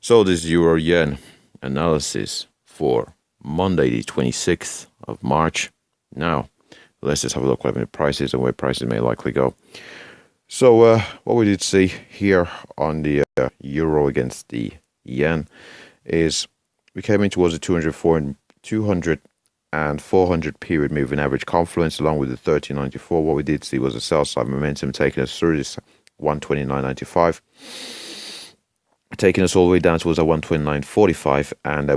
So this Euro Yen analysis for Monday, the 26th of March. Now, let's just have a look at the prices and where prices may likely go. So what we did see here on the Euro against the Yen is we came in towards the 200 and 400 period moving average confluence along with the 3094. What we did see was a sell side momentum taking us through this 129.95. Taking us all the way down towards a 129.45, and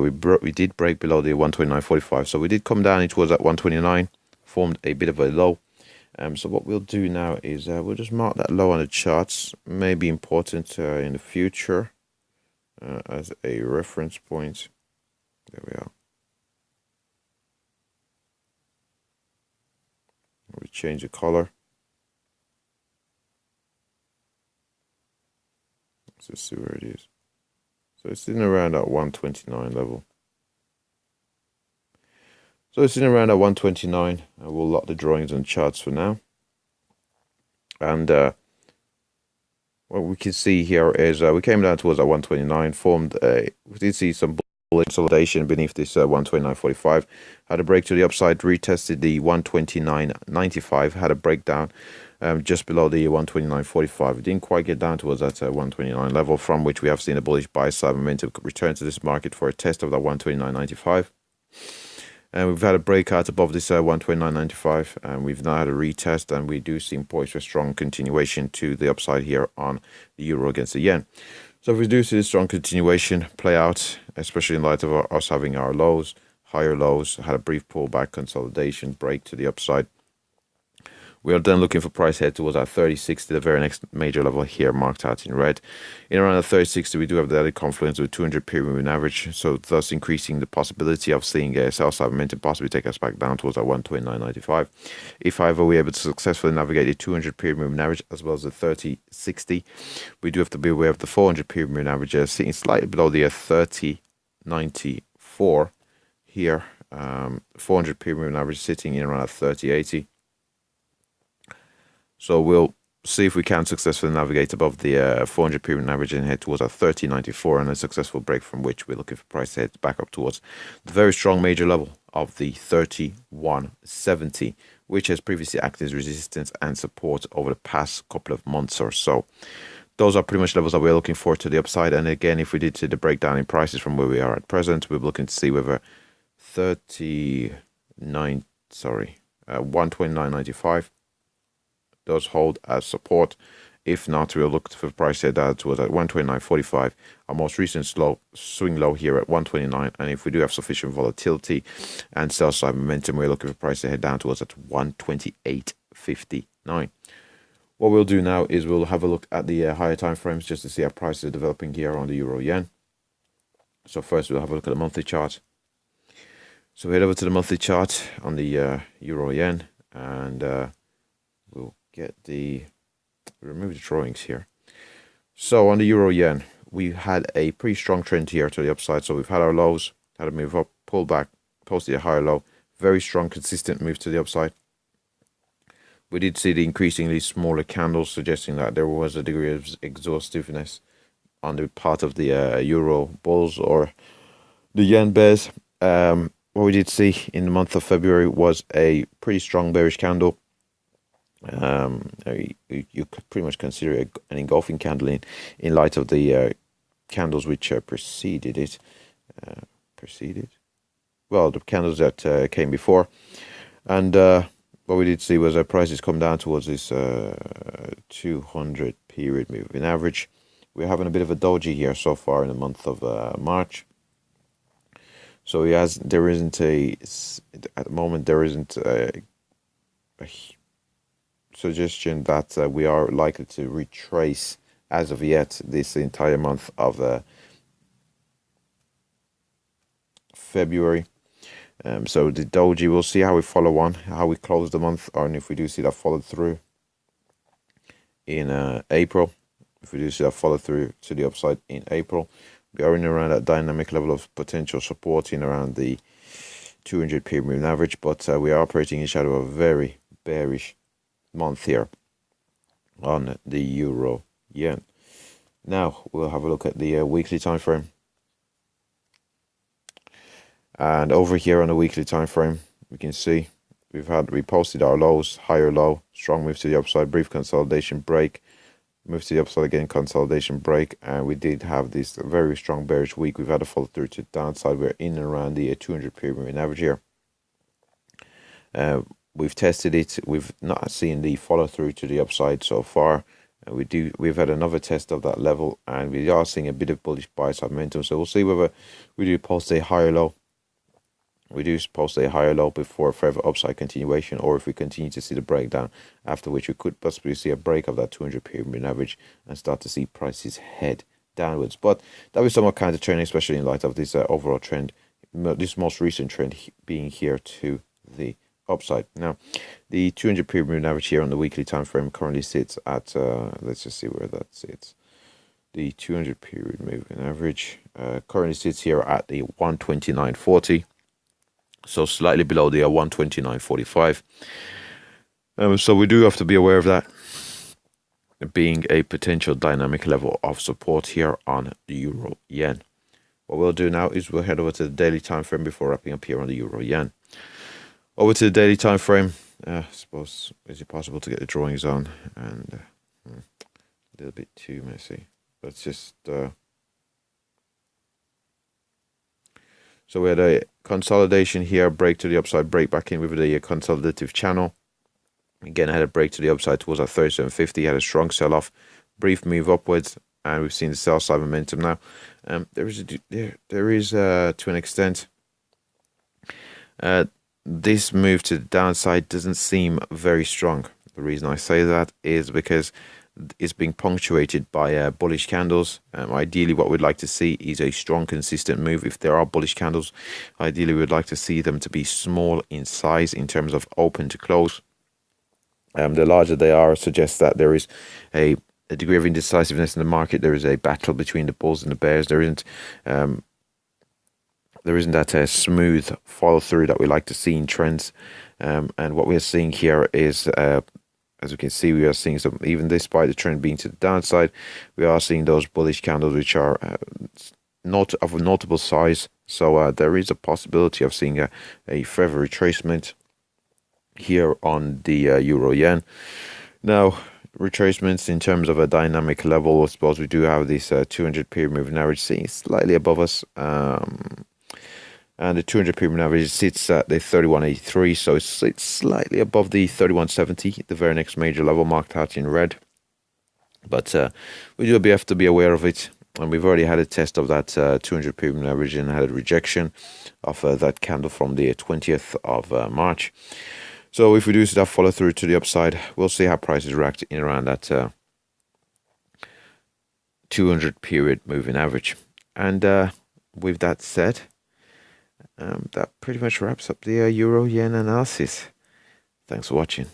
we did break below the 129.45. So we did come down towards that 129, formed a bit of a low. So what we'll do now is we'll just mark that low on the charts. May be important in the future as a reference point. There we are. We change the color. Let's just see where it is. So it's in around that 129 level. So it's in around at 129. We'll lock the drawings and charts for now. And what we can see here is we came down towards that 129, we did see some bullish consolidation beneath this 129.45. Had a break to the upside, retested the 129.95, had a breakdown just below the 129.45. It didn't quite get down towards that 129 level, from which we have seen a bullish buy side momentum return to this market for a test of that 129.95. And we've had a breakout above this 129.95, and we've now had a retest, and we do seem poised for a strong continuation to the upside here on the Euro against the Yen. So if we do see this strong continuation play out, especially in light of us having our lows, higher lows, had a brief pullback, consolidation, break to the upside, we are then looking for price head towards our 3060, the very next major level here marked out in red. In around the 3060, we do have the daily confluence with 200 period moving average, so thus increasing the possibility of seeing a sell side momentum possibly take us back down towards our 129.95. If, however, we're able to successfully navigate the 200 period moving average as well as the 3060, we do have to be aware of the 400 period moving average sitting slightly below the 3094 here. 400 period moving average sitting in around 3080. So we'll see if we can successfully navigate above the 400 period average and head towards our 3094, and a successful break from which we're looking for price to head back up towards the very strong major level of the 3170, which has previously acted as resistance and support over the past couple of months or so. Those are pretty much levels that we're looking for to the upside. And again, if we did see the breakdown in prices from where we are at present, we're looking to see whether 129.95 does hold as support. If not, we'll look for price head down towards at 129.45, our most recent swing low here at 129. And if we do have sufficient volatility and sell side momentum, we're looking for price to head down towards at 128.59. What we'll do now is we'll have a look at the higher time frames just to see how prices are developing here on the Euro Yen. So first we'll have a look at the monthly chart. So we head over to the monthly chart on the Euro Yen, and we'll remove the drawings here. So on the Euro Yen, we had a pretty strong trend here to the upside. So we've had our lows, had a move up, pull back, posted a higher low, very strong, consistent move to the upside. We did see the increasingly smaller candles suggesting that there was a degree of exhaustiveness on the part of the Euro bulls or the Yen bears. What we did see in the month of February was a pretty strong bearish candle. You could pretty much consider it an engulfing candle in light of the candles which preceded it. Well, the candles that came before. And what we did see was prices come down towards this 200 period moving average. We're having a bit of a doji here so far in the month of March. So at the moment there isn't a suggestion that we are likely to retrace as of yet this entire month of February. So the doji, we'll see how we follow on, how we close the month, and if we do see that followed through in April. If we do see that follow through to the upside in April, we are in around that dynamic level of potential support in around the 200 period moving average, but we are operating in shadow of a very bearish month here on the Euro Yen. Now we'll have a look at the weekly time frame. And over here on the weekly time frame, we can see we posted our lows, higher low, strong move to the upside, brief consolidation break, move to the upside again, consolidation break, and we did have this very strong bearish week. We've had a follow through to the downside. We're in and around the 200 period moving average here. We've tested it. We've not seen the follow through to the upside so far. We've had another test of that level, and we are seeing a bit of bullish bias momentum. So we'll see whether we do post a higher low. We do post a higher low before further upside continuation, or if we continue to see the breakdown, after which we could possibly see a break of that 200 period moving average and start to see prices head downwards. But that was somewhat kind of trending, especially in light of this overall trend, this most recent trend being here to the upside. Now, the 200 period moving average here on the weekly time frame currently sits at, let's just see where that sits. The 200 period moving average currently sits here at the 129.40. So slightly below the 129.45. So we do have to be aware of that being a potential dynamic level of support here on the euro yen. What we'll do now is we'll head over to the daily time frame before wrapping up here on the euro yen. Over to the daily time frame. I suppose, is it possible to get the drawings on? And a little bit too messy. Let's just... So we had a consolidation here, break to the upside, break back in with a consolidative channel. Again, had a break to the upside towards our 37.50, had a strong sell-off, brief move upwards, and we've seen the sell side momentum now. There is to an extent, this move to the downside doesn't seem very strong. The reason I say that is because it's being punctuated by bullish candles. Ideally, what we'd like to see is a strong, consistent move. If there are bullish candles, ideally, we'd like to see them to be small in size in terms of open to close. The larger they are, suggests that there is a degree of indecisiveness in the market. There is a battle between the bulls and the bears. There isn't that smooth follow through that we like to see in trends. And what we're seeing here is, as we can see, we are seeing some, even despite the trend being to the downside, we are seeing those bullish candles which are not of a notable size. So there is a possibility of seeing a further retracement here on the euro yen. Now, retracements in terms of a dynamic level, I suppose we do have this 200 period moving average sitting slightly above us. And the 200 period average sits at the 31.83, so it's slightly above the 31.70, the very next major level marked out in red. But we do have to be aware of it, and we've already had a test of that 200 period average and had a rejection of that candle from the 20th of March. So if we do see that follow through to the upside, we'll see how prices react in around that 200 period moving average. And with that said, that pretty much wraps up the euro yen analysis. Thanks for watching.